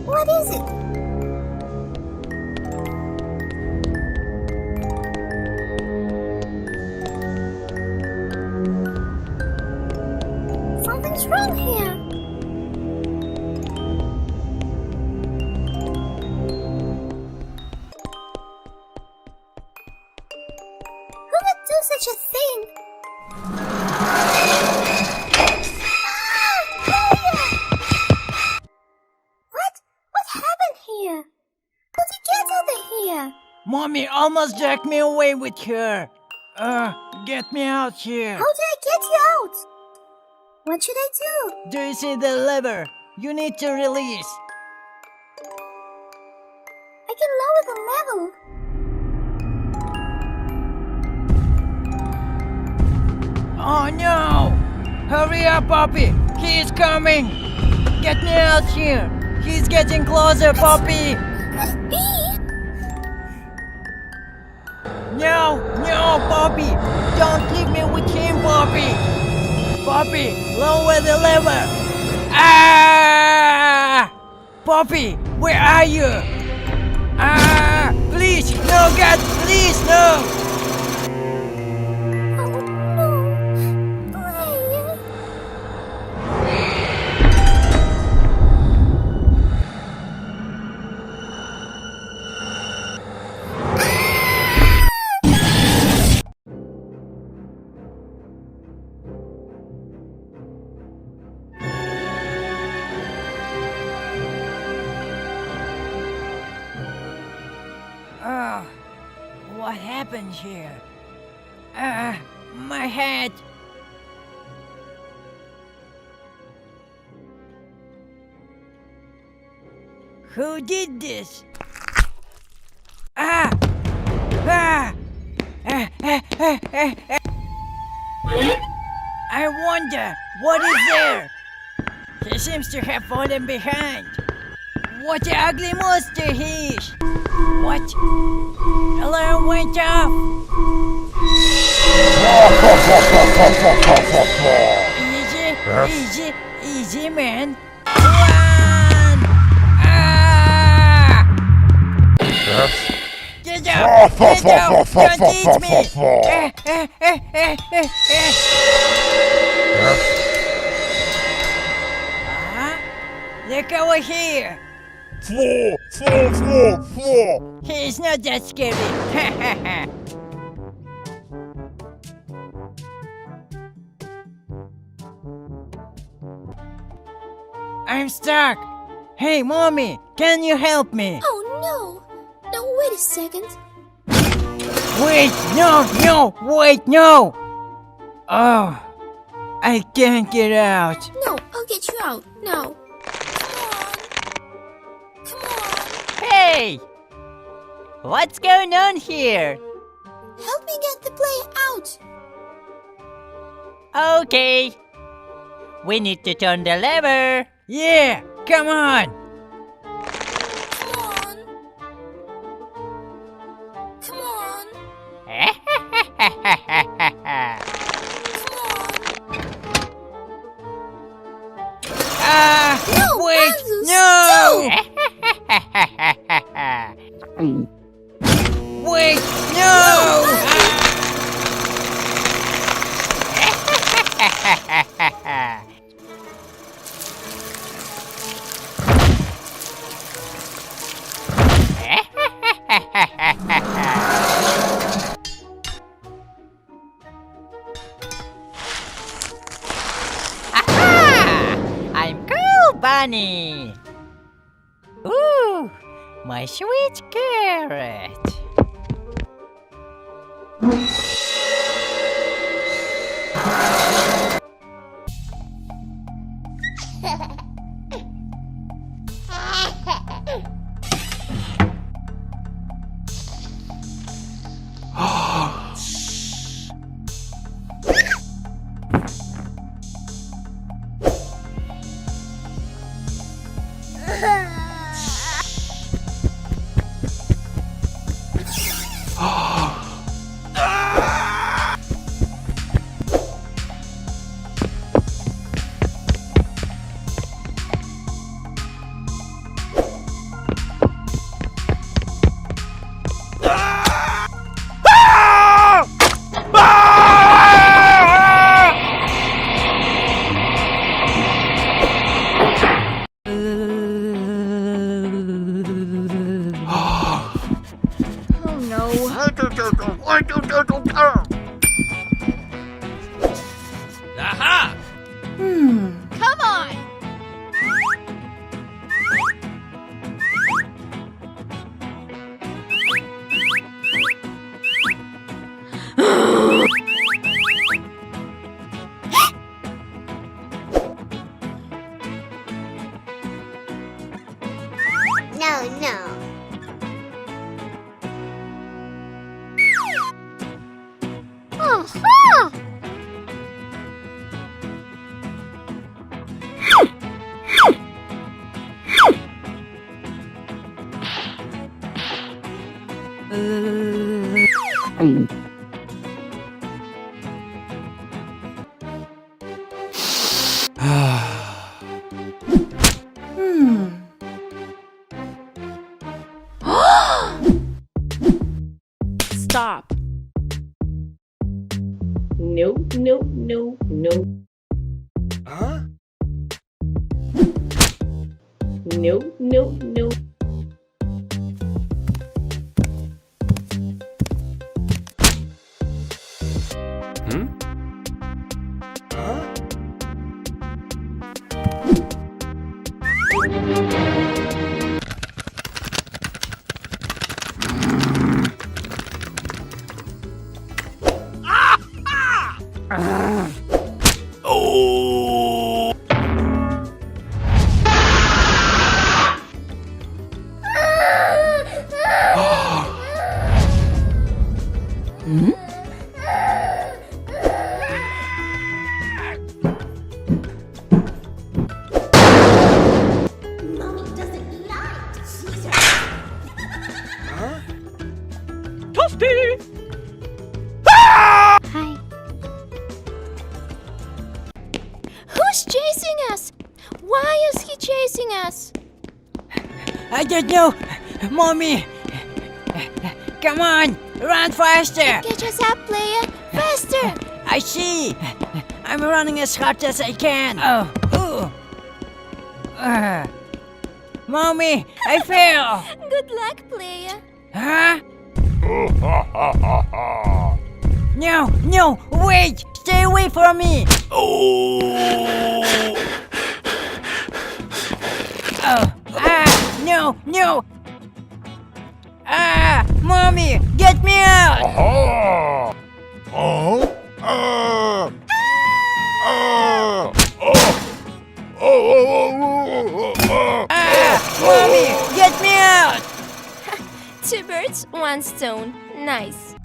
What is it? Something's wrong here. Who would do such a thing? What happened here? How did you get over here? Mommy almost dragged me away with her. Get me out here. How did I get you out? What should I do? Do you see the lever? You need to release. I can lower the level. Oh no! Hurry up, Poppy! He is coming! Get me out here! He's getting closer, Poppy! Let it be. No! No, Poppy! Don't leave me with him, Poppy! Poppy, lower the lever! Ah! Poppy, where are you? Ah! Please, no, God, please, no! Oh no. Blaine. Oh, what happened here? My head. Who did this? Ah! Ah! I wonder, what is there? He seems to have fallen behind. What an ugly monster he is! What? Alarm went off! Easy, man. Run! Ah! Get up! Don't eat me! Look over here! Floor. He's not that scary. I'm stuck. Hey, Mommy, can you help me? Oh no. No, wait a second. Wait, no. Oh, I can't get out. No, I'll get you out. No. Come on. Hey! What's going on here? Help me get the plane out. Okay. We need to turn the lever. Yeah, come on. Come on. Come on. No, Wait, Anzus, no! Wait, no! I'm cool, Bunny. Ooh, my sweet carrot. Aha! Come on! No, no. Aha! Stop. No, no, no, no. Huh? No, no, no. Hmm? Huh? Oh! Mommy doesn't like Caesar. Huh? Toasty! Hi. Who's chasing us? Why is he chasing us? I don't know. Mommy. Come on. Run faster. Catch us up, player. Faster. I see. I'm running as hard as I can. Oh. Ooh. Mommy, I fell. Good luck, player. Huh? No, no, wait! Stay away from me! Oh! Oh, no, no! Mommy, get me out! Oh! Oh! Mommy, get me out! Two birds, one stone. Nice.